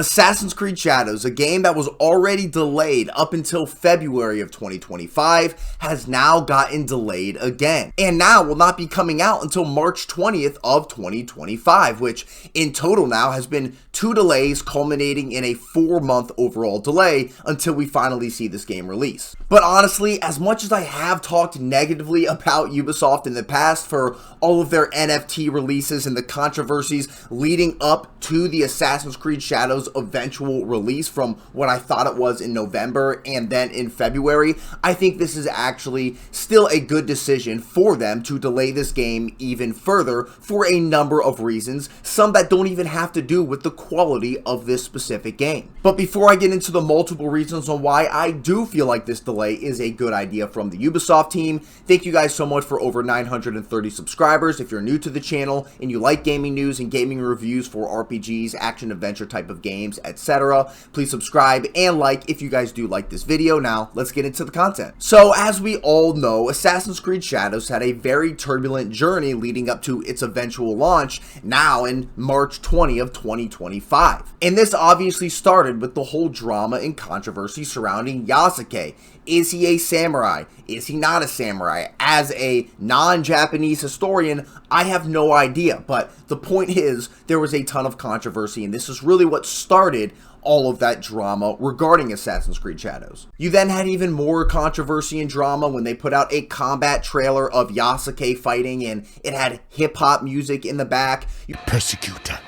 Assassin's Creed Shadows, a game that was already delayed up until February of 2025, has now gotten delayed again, and now will not be coming out until March 20th of 2025, which in total now has been 2 delays culminating in a 4-month overall delay until we finally see this game release. But honestly, as much as I have talked negatively about Ubisoft in the past for all of their NFT releases and the controversies leading up to the Assassin's Creed Shadows eventual release from what I thought it was in November and then in February, I think this is actually still a good decision for them to delay this game even further for a number of reasons, some that don't even have to do with the quality of this specific game. But before I get into the multiple reasons on why I do feel like this delay is a good idea from the Ubisoft team, thank you guys so much for over 930 subscribers. If you're new to the channel and you like gaming news and gaming reviews for RPGs, action adventure type of games, etc., please subscribe and like if you guys do like this video. Now, let's get into the content. So, as we all know, Assassin's Creed Shadows had a very turbulent journey leading up to its eventual launch now in March 20 of 2025. And this obviously started with the whole drama and controversy surrounding Yasuke. Is he a samurai? Is he not a samurai? As a non-Japanese historian, I have no idea, but the point is, there was a ton of controversy, and this is really what started all of that drama regarding Assassin's Creed Shadows. You then had even more controversy and drama when they put out a combat trailer of Yasuke fighting, and it had hip-hop music in the back. Persecutor,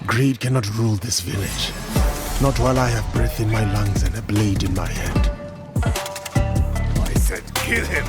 greed cannot rule this village, not while I have breath in my lungs and a blade in my hand. Kill him!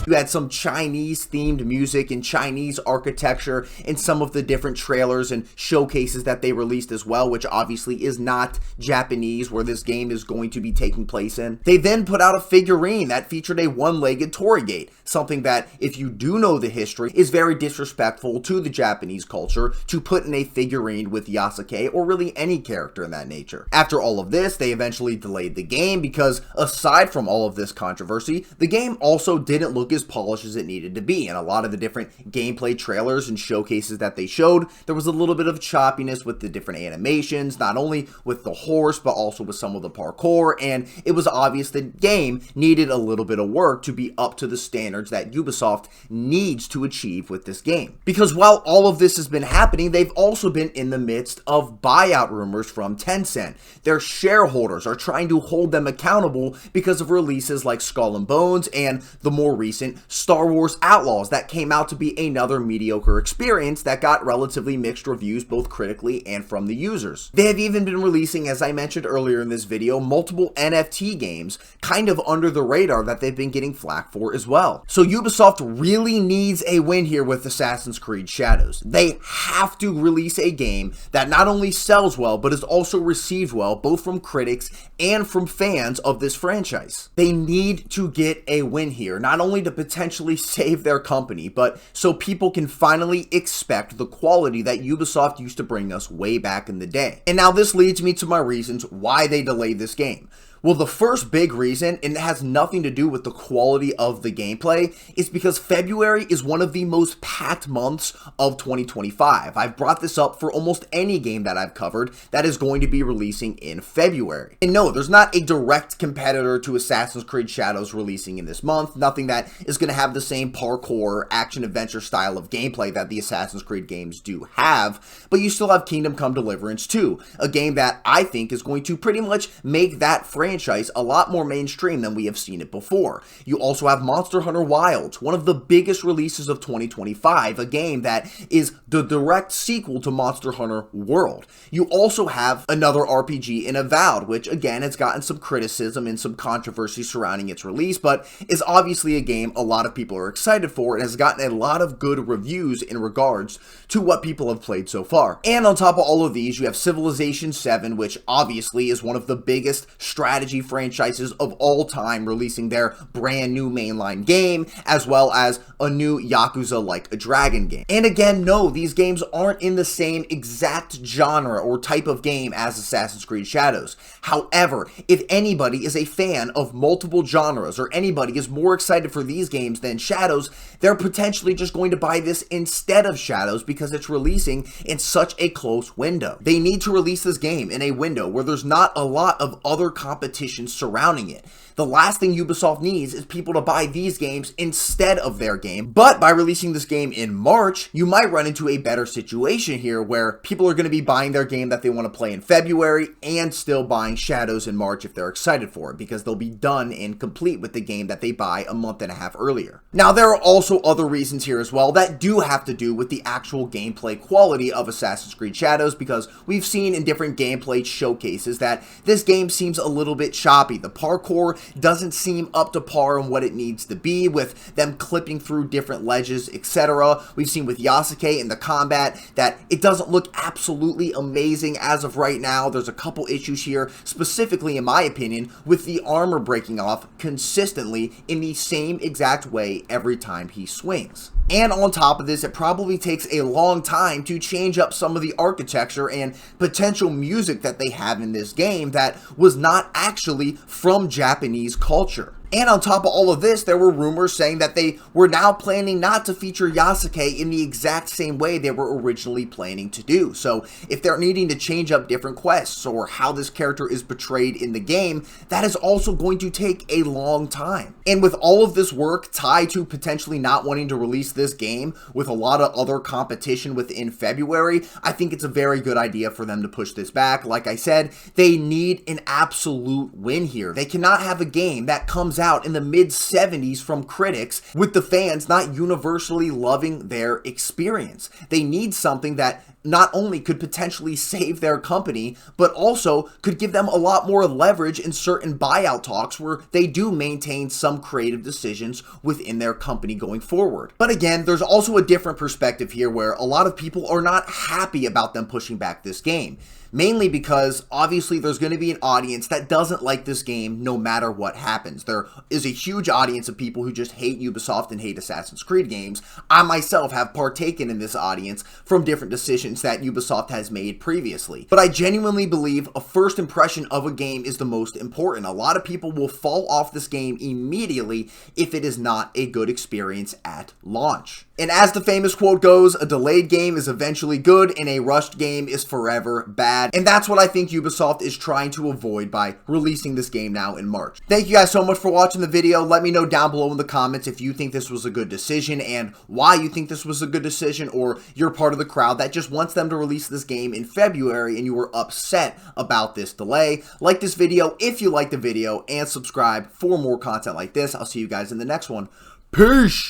You had some Chinese-themed music and Chinese architecture in some of the different trailers and showcases that they released as well, which obviously is not Japanese, where this game is going to be taking place in. They then put out a figurine that featured a one-legged Torigate, something that, if you do know the history, is very disrespectful to the Japanese culture to put in a figurine with Yasuke or really any character in that nature. After all of this, they eventually delayed the game because, aside from all of this controversy, the game also didn't look as polished as it needed to be. And a lot of the different gameplay trailers and showcases that they showed, there was a little bit of choppiness with the different animations, not only with the horse, but also with some of the parkour, and it was obvious the game needed a little bit of work to be up to the standards that Ubisoft needs to achieve with this game. Because while all of this has been happening, they've also been in the midst of buyout rumors from Tencent. Their shareholders are trying to hold them accountable because of releases like Skull and Bones and the more recent Star Wars Outlaws that came out to be another mediocre experience that got relatively mixed reviews both critically and from the users. They have even been releasing, as I mentioned earlier in this video, multiple NFT games kind of under the radar that they've been getting flack for as well. So Ubisoft really needs a win here with Assassin's Creed Shadows. They have to release a game that not only sells well but is also received well both from critics and from fans of this franchise. They need to get a win here, not only to potentially save their company, but so people can finally expect the quality that Ubisoft used to bring us way back in the day. And now this leads me to my reasons why they delayed this game. Well, the first big reason, and it has nothing to do with the quality of the gameplay, is because February is one of the most packed months of 2025. I've brought this up for almost any game that I've covered that is going to be releasing in February. And no, there's not a direct competitor to Assassin's Creed Shadows releasing in this month, nothing that is going to have the same parkour, action-adventure style of gameplay that the Assassin's Creed games do have, but you still have Kingdom Come Deliverance 2, a game that I think is going to pretty much make that franchise a lot more mainstream than we have seen it before. You also have Monster Hunter Wilds, one of the biggest releases of 2025, a game that is the direct sequel to Monster Hunter World. You also have another RPG in Avowed, which again has gotten some criticism and some controversy surrounding its release, but is obviously a game a lot of people are excited for and has gotten a lot of good reviews in regards to what people have played so far. And on top of all of these, you have Civilization 7, which obviously is one of the biggest strategy strategy franchises of all time releasing their brand new mainline game, as well as a new Yakuza Like a Dragon game. And again, no, these games aren't in the same exact genre or type of game as Assassin's Creed Shadows. However, if anybody is a fan of multiple genres, or anybody is more excited for these games than Shadows, they're potentially just going to buy this instead of Shadows because it's releasing in such a close window. They need to release this game in a window where there's not a lot of other competition surrounding it. The last thing Ubisoft needs is people to buy these games instead of their game. But by releasing this game in March, you might run into a better situation here where people are going to be buying their game that they want to play in February and still buying Shadows in March if they're excited for it, because they'll be done and complete with the game that they buy a month and a half earlier. Now, there are also other reasons here as well that do have to do with the actual gameplay quality of Assassin's Creed Shadows, because we've seen in different gameplay showcases that this game seems a little bit choppy. The parkour doesn't seem up to par on what it needs to be, with them clipping through different ledges, etc. We've seen with Yasuke in the combat that it doesn't look absolutely amazing as of right now. There's a couple issues here, specifically in my opinion, with the armor breaking off consistently in the same exact way every time he swings. And on top of this, it probably takes a long time to change up some of the architecture and potential music that they have in this game that was not actually from Japanese culture. And on top of all of this, there were rumors saying that they were now planning not to feature Yasuke in the exact same way they were originally planning to do. So if they're needing to change up different quests or how this character is portrayed in the game, that is also going to take a long time. And with all of this work tied to potentially not wanting to release this game with a lot of other competition within February, I think it's a very good idea for them to push this back. Like I said, they need an absolute win here. They cannot have a game that comes out in the mid-70s from critics with the fans not universally loving their experience. They need something that not only could potentially save their company, but also could give them a lot more leverage in certain buyout talks where they do maintain some creative decisions within their company going forward. But again, there's also a different perspective here where a lot of people are not happy about them pushing back this game. Mainly because obviously there's going to be an audience that doesn't like this game no matter what happens. There is a huge audience of people who just hate Ubisoft and hate Assassin's Creed games. I myself have partaken in this audience from different decisions that Ubisoft has made previously. But I genuinely believe a first impression of a game is the most important. A lot of people will fall off this game immediately if it is not a good experience at launch. And as the famous quote goes, a delayed game is eventually good and a rushed game is forever bad. And that's what I think Ubisoft is trying to avoid by releasing this game now in March. Thank you guys so much for watching the video. Let me know down below in the comments if you think this was a good decision and why you think this was a good decision, or you're part of the crowd that just wants them to release this game in February and you were upset about this delay. Like this video if you liked the video and subscribe for more content like this. I'll see you guys in the next one. Peace!